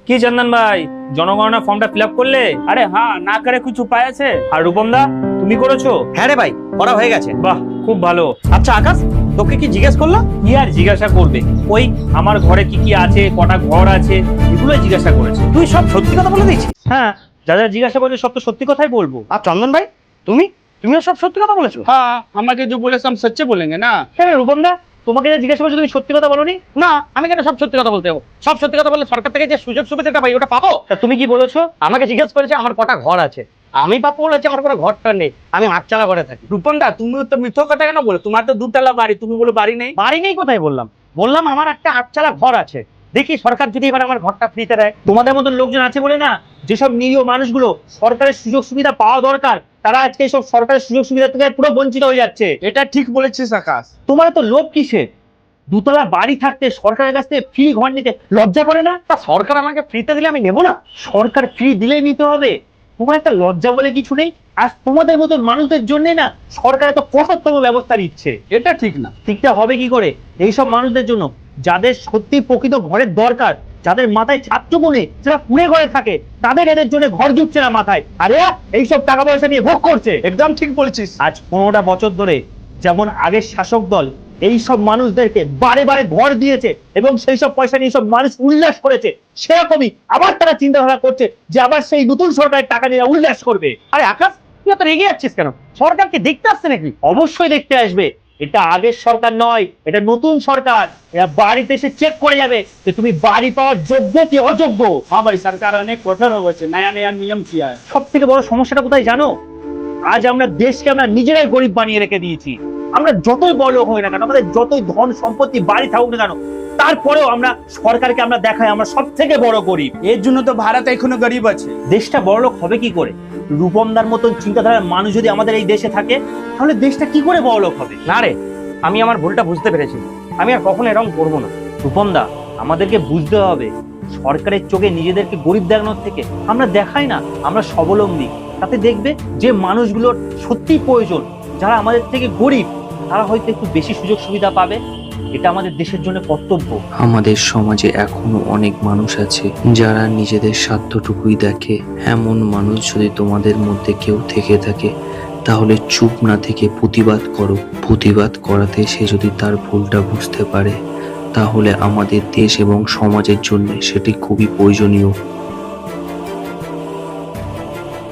কি চন্দন ভাই, জনগণনা ফর্মটা ফিল আপ করলে? अरे हाँ ना करे कुछ उपाय আছে? আর রূপম দা, তুমি করেছো? হ্যাঁ রে ভাই, করা হয়ে গেছে। বাহ, খুব ভালো। আচ্ছা আকাশ, তোকে কি জিজ্ঞেস করলো? কি আর জিজ্ঞাসা করবে, ওই আমার ঘরে কি কি আছে, কটা ঘর আছে, এগুলোই জিজ্ঞাসা করেছে। তুই সব সত্যি কথা বলে দিয়েছিস? হ্যাঁ, যা যা জিজ্ঞাসা করেছে সব তো সত্যি কথাই বলবো। আর চন্দন ভাই, তুমিও সব সত্যি কথা বলেছো? हाँ আমাকে जो बोले सब सच्चे बोलेंगे ना। হ্যাঁ রূপম দা, তোমাকে যা জিজ্ঞাসা করেছে তুমি সত্যি কথা বলোনি? না, আমি কেন সব সত্যি কথা বলতে যাবো? সব সত্যি কথা বললে সরকার থেকে যে সুযোগ সুবিধাটা পাই ওটা পাবো? তা তুমি কি বলেছো? আমাকে জিজ্ঞেস করেছে আমার কটা ঘর আছে। আমি পাবো বলেছে আমার কোনো ঘরটা নেই, আমি আটচালা ঘরে থাকি। রূপন দা তুমি তো মিথ্যা কথা কেন বলে? তোমার তো দুতলা বাড়ি, তুমি বলে বাড়ি নেই। বাড়ি নেই কোথায় বললাম? বললাম আমার একটা আটচালা ঘর আছে। দেখি সরকার যদি এবার আমার ঘরটা ফ্রিতে দেয়। তোমাদের মতন লোকজন আছে বলে না, যেসব নিরীহ মানুষগুলো সরকারের সুযোগ সুবিধা পাওয়া দরকার, তারা আজকে এইসব সরকারের সুযোগ সুবিধা থেকে পুরো বঞ্চিত হয়ে যাচ্ছে। এটা ঠিক বলেছিস আকাশ। তোমার তো লোভ কিসের? দুতলা বাড়ি থাকতে সরকারের কাছ থেকে ফ্রি ঘর নিতে লজ্জা করে না? তা সরকার আমাকে ফ্রিতে দিলে আমি নেবো না? সরকার ফ্রি দিলেই নিতে হবে? তোমার একটা লজ্জা বলে কিছু নেই? আর তোমাদের মতন মানুষদের জন্য না সরকার এত কঠোরতম ব্যবস্থা নিচ্ছে। এটা ঠিক না। ঠিকটা হবে কি করে? এইসব মানুষদের জন্য, যাদের সত্যি প্রকৃত ঘরের দরকার, যাদের মাথায় ছাত্রটুকু নেই, যারা কুড়ে ঘরে থাকে, তাদের এদের জন্য ঘর জুটছে না মাথায়, আর এরা এইসব টাকা পয়সা নিয়ে ভোগ করছে। একদম ঠিক বলেছিস। আজ 15টা বছর ধরে যেমন আগের শাসক দল এই সব মানুষদেরকে বারে বারে ঘর দিয়েছে এবং সেই সব পয়সা নিয়ে সব মানুষ উল্লাস করেছে, সেরকমই আবার তারা চিন্তা ভাবনা করছে যে আবার সেই নতুন সরকারের টাকা নিয়ে উল্লাস করবে। আরে আকাশ, তুই এত রেগে যাচ্ছিস কেন? সরকারকে দেখতে আসছে নাকি? অবশ্যই দেখতে আসবে। এটা আগের সরকার নয়, এটা নতুন সরকার। এরা বাড়িতে এসে চেক করে যাবে যে তুমি বাড়ি পাওয়ার যোগ্য কি অযোগ্য। हाँ भाई सरकार अनेक कठोर हो गए, नया नया नियम किया है। সব থেকে বড় সমস্যাটা কোথায় জানো? আজ আমরা দেশকে আমরা নিজেরাই গরিব বানিয়ে রেখে দিয়েছি। আমরা যতই বড় হই না কেন, আমাদের যতই ধন সম্পত্তি বাড়ি থাকুক না কেন, তারপরেও আমরা সরকারকে আমরা দেখাই আমরা সব থেকে বড় গরিব। এর জন্য তো ভারত এখনো গরিব আছে। দেশটা বড়লোক হবে কি করে? রূপমদার মতন চিন্তাধারার মানুষ যদি আমাদের এই দেশে থাকে, তাহলে দেশটা কি করে বড়লোক হবে? না রে, আমি আমার ভুলটা বুঝতে পেরেছি। আমি আর কখনো এরকম করবো না। রূপমদা, আমাদেরকে বুঝতে হবে সরকারের চোখে নিজেদেরকে গরিব দেখানোর থেকে আমরা দেখাই না আমরা স্বাবলম্বী। তাতে দেখবে যে মানুষগুলোর সত্যি প্রয়োজন, যারা আমাদের থেকে গরিব, তারা হয়তো একটু বেশি সুযোগ সুবিধা পাবে। এটা আমাদের দেশের জন্য কর্তব্য। আমাদের সমাজে এখনো অনেক মানুষ আছে যারা নিজেদের স্বার্থটুকুই দেখে। এমন মানুষ যদি তোমাদের মধ্যে কেউ থেকে থাকে, তাহলে চুপ না থেকে প্রতিবাদ করো। প্রতিবাদ করাতে সে যদি তার ভুলটা বুঝতে পারে, তাহলে আমাদের দেশ এবং সমাজের জন্য সেটি খুবই প্রয়োজনীয়।